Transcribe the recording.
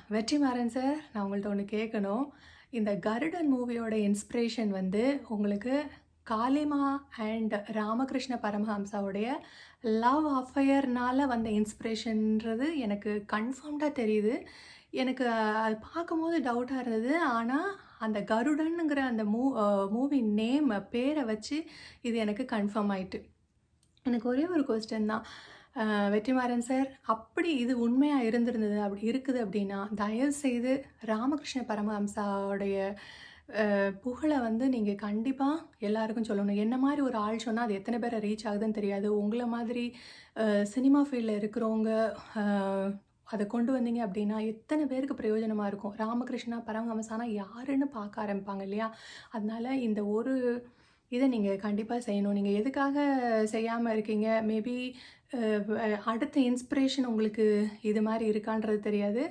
Vetrimaaran sir, நான் உங்கள்ட்ட ஒண்ணு கேட்கணும். இந்த கருடன் மூவியோட இன்ஸ்பிரேஷன் வந்து உங்களுக்கு காளிமா அண்ட் ராமகிருஷ்ண பரமஹம்சாவுடைய லவ் அஃபயர்னால வந்த இன்ஸ்பிரேஷன்றது எனக்கு கன்ஃபார்ம்டா தெரியுது. எனக்கு அது பார்க்கும்போது டவுட்டா இருந்தது. ஆனா, அந்த கருடன்ங்கிற அந்த மூவி நேம் பேர வச்சு இது எனக்கு கன்ஃபார்ம் ஆயிட்டு. எனக்கு ஒரே ஒரு கொஸ்டின் தான். வெற்றிமாறன் சார், அப்படி இது உண்மையா இருந்திருந்தது, அப்படி இருக்குது அப்படின்னா, தயவுசெய்து ராமகிருஷ்ண பரமஹம்சாவுடைய புகழ வந்து நீங்க கண்டிப்பா எல்லாருக்கும் சொல்லணும். என்ன மாரி ஒரு ஆள் சொன்னா, அது எத்தன பேர ரீச் ஆகுதுன்னு தெரியாது. உங்கள மாதிரி சினிமா ஃபீல்ட்ல இருக்கிறவங்க அ அத கொண்டு வந்தீங்க அப்படின்னா, எத்தன பேருக்கு பிரயோஜனமா இருக்கும். ராமகிருஷ்ணா பரமஹம்சானா யாருன்னு பார்க்க ஆரம்பிப்பாங்க இல்லையா? அதனால இந்த ஒரு இத நீங்க கண்டிப்பா செய்யணும். நீங்க எதுக்காக செய்யாம இருக்கீங்க? மேபி அடுத்த இன்ஸ்பிரேஷன் உங்களுக்கு இது மாரி இருக்கான்றது தெரியாது.